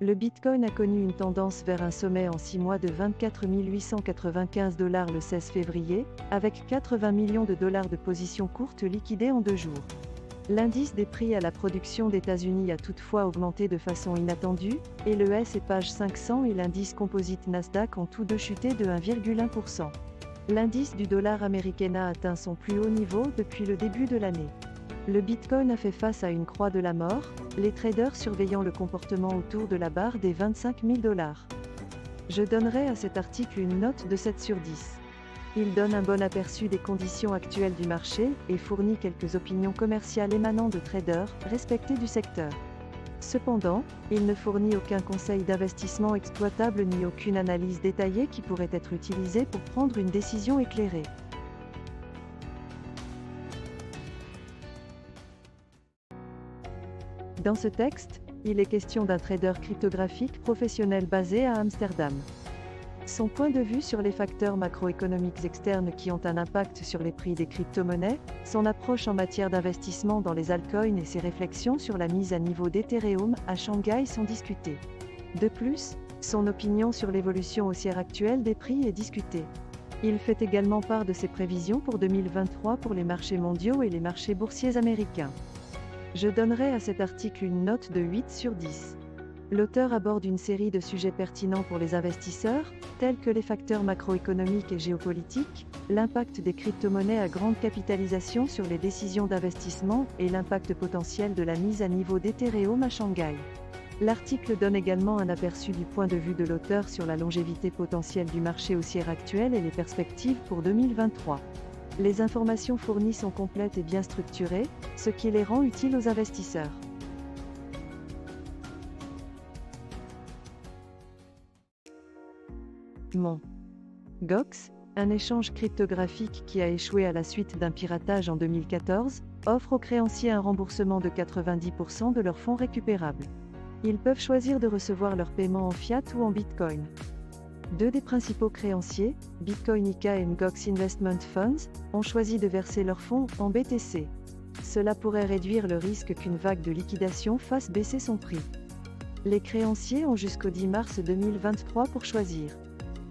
Le Bitcoin a connu une tendance vers un sommet en 6 mois de 24 895 $ le 16 février, avec 80 millions de dollars de positions courtes liquidées en 2 jours. L'indice des prix à la production d'États-Unis a toutefois augmenté de façon inattendue, et le S&P 500 et l'indice composite Nasdaq ont tous deux chuté de 1,1%. L'indice du dollar américain a atteint son plus haut niveau depuis le début de l'année. Le Bitcoin a fait face à une croix de la mort, les traders surveillant le comportement autour de la barre des 25 000 $. Je donnerai à cet article une note de 7 sur 10. Il donne un bon aperçu des conditions actuelles du marché et fournit quelques opinions commerciales émanant de traders respectés du secteur. Cependant, il ne fournit aucun conseil d'investissement exploitable ni aucune analyse détaillée qui pourrait être utilisée pour prendre une décision éclairée. Dans ce texte, il est question d'un trader cryptographique professionnel basé à Amsterdam. Son point de vue sur les facteurs macroéconomiques externes qui ont un impact sur les prix des crypto-monnaies, son approche en matière d'investissement dans les altcoins et ses réflexions sur la mise à niveau d'Ethereum à Shanghai sont discutées. De plus, son opinion sur l'évolution haussière actuelle des prix est discutée. Il fait également part de ses prévisions pour 2023 pour les marchés mondiaux et les marchés boursiers américains. Je donnerai à cet article une note de 8 sur 10. L'auteur aborde une série de sujets pertinents pour les investisseurs, tels que les facteurs macroéconomiques et géopolitiques, l'impact des crypto-monnaies à grande capitalisation sur les décisions d'investissement et l'impact potentiel de la mise à niveau d'Ethereum à Shanghai. L'article donne également un aperçu du point de vue de l'auteur sur la longévité potentielle du marché haussier actuel et les perspectives pour 2023. Les informations fournies sont complètes et bien structurées, ce qui les rend utiles aux investisseurs. Gox, un échange cryptographique qui a échoué à la suite d'un piratage en 2014, offre aux créanciers un remboursement de 90% de leurs fonds récupérables. Ils peuvent choisir de recevoir leur paiement en fiat ou en Bitcoin. Deux des principaux créanciers, Bitcoin IK et Gox Investment Funds, ont choisi de verser leurs fonds en BTC. Cela pourrait réduire le risque qu'une vague de liquidation fasse baisser son prix. Les créanciers ont jusqu'au 10 mars 2023 pour choisir.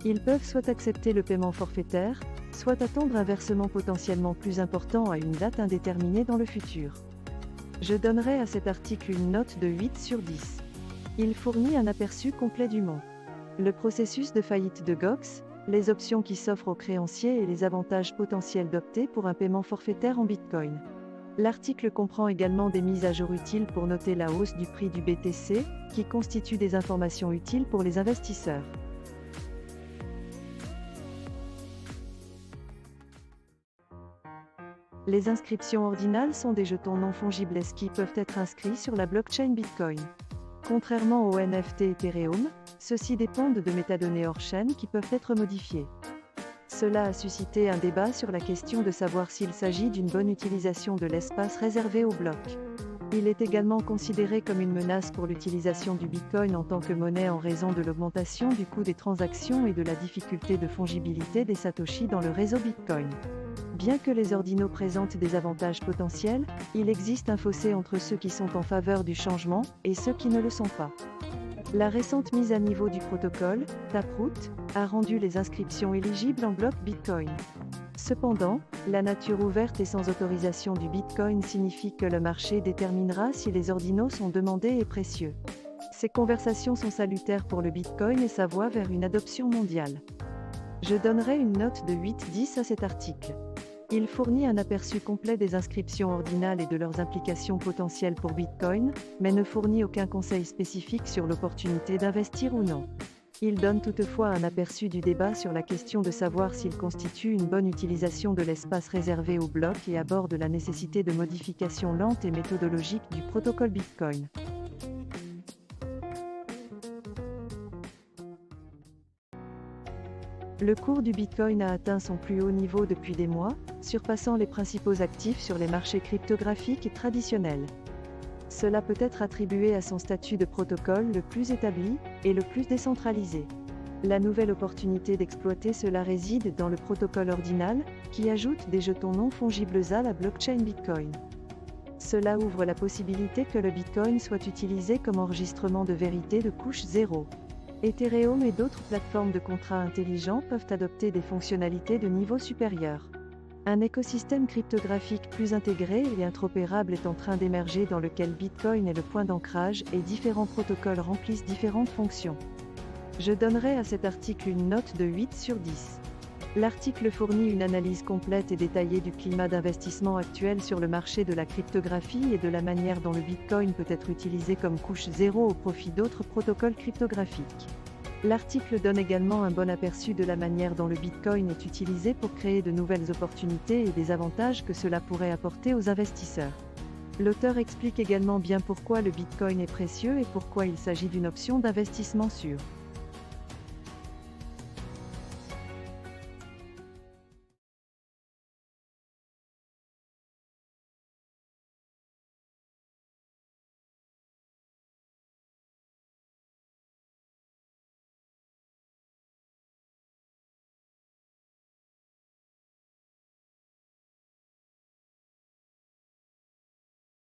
Ils peuvent soit accepter le paiement forfaitaire, soit attendre un versement potentiellement plus important à une date indéterminée dans le futur. Je donnerai à cet article une note de 8 sur 10. Il fournit un aperçu complet du montant. Le processus de faillite de Gox, les options qui s'offrent aux créanciers et les avantages potentiels d'opter pour un paiement forfaitaire en Bitcoin. L'article comprend également des mises à jour utiles pour noter la hausse du prix du BTC, qui constituent des informations utiles pour les investisseurs. Les inscriptions ordinales sont des jetons non fongibles qui peuvent être inscrits sur la blockchain Bitcoin. Contrairement aux NFT Ethereum, ceux-ci dépendent de métadonnées hors chaîne qui peuvent être modifiées. Cela a suscité un débat sur la question de savoir s'il s'agit d'une bonne utilisation de l'espace réservé aux blocs. Il est également considéré comme une menace pour l'utilisation du Bitcoin en tant que monnaie en raison de l'augmentation du coût des transactions et de la difficulté de fongibilité des satoshis dans le réseau Bitcoin. Bien que les ordinaux présentent des avantages potentiels, il existe un fossé entre ceux qui sont en faveur du changement et ceux qui ne le sont pas. La récente mise à niveau du protocole, Taproot, a rendu les inscriptions éligibles en bloc Bitcoin. Cependant, la nature ouverte et sans autorisation du Bitcoin signifie que le marché déterminera si les ordinaux sont demandés et précieux. Ces conversations sont salutaires pour le Bitcoin et sa voie vers une adoption mondiale. Je donnerai une note de 8-10 à cet article. Il fournit un aperçu complet des inscriptions ordinales et de leurs implications potentielles pour Bitcoin, mais ne fournit aucun conseil spécifique sur l'opportunité d'investir ou non. Il donne toutefois un aperçu du débat sur la question de savoir s'il constitue une bonne utilisation de l'espace réservé aux blocs et aborde la nécessité de modifications lentes et méthodologiques du protocole Bitcoin. Le cours du Bitcoin a atteint son plus haut niveau depuis des mois, surpassant les principaux actifs sur les marchés cryptographiques et traditionnels. Cela peut être attribué à son statut de protocole le plus établi et le plus décentralisé. La nouvelle opportunité d'exploiter cela réside dans le protocole ordinal, qui ajoute des jetons non fongibles à la blockchain Bitcoin. Cela ouvre la possibilité que le Bitcoin soit utilisé comme enregistrement de vérité de couche 0. Ethereum et d'autres plateformes de contrats intelligents peuvent adopter des fonctionnalités de niveau supérieur. Un écosystème cryptographique plus intégré et interopérable est en train d'émerger dans lequel Bitcoin est le point d'ancrage et différents protocoles remplissent différentes fonctions. Je donnerai à cet article une note de 8 sur 10. L'article fournit une analyse complète et détaillée du climat d'investissement actuel sur le marché de la cryptographie et de la manière dont le Bitcoin peut être utilisé comme couche 0 au profit d'autres protocoles cryptographiques. L'article donne également un bon aperçu de la manière dont le Bitcoin est utilisé pour créer de nouvelles opportunités et des avantages que cela pourrait apporter aux investisseurs. L'auteur explique également bien pourquoi le Bitcoin est précieux et pourquoi il s'agit d'une option d'investissement sûre.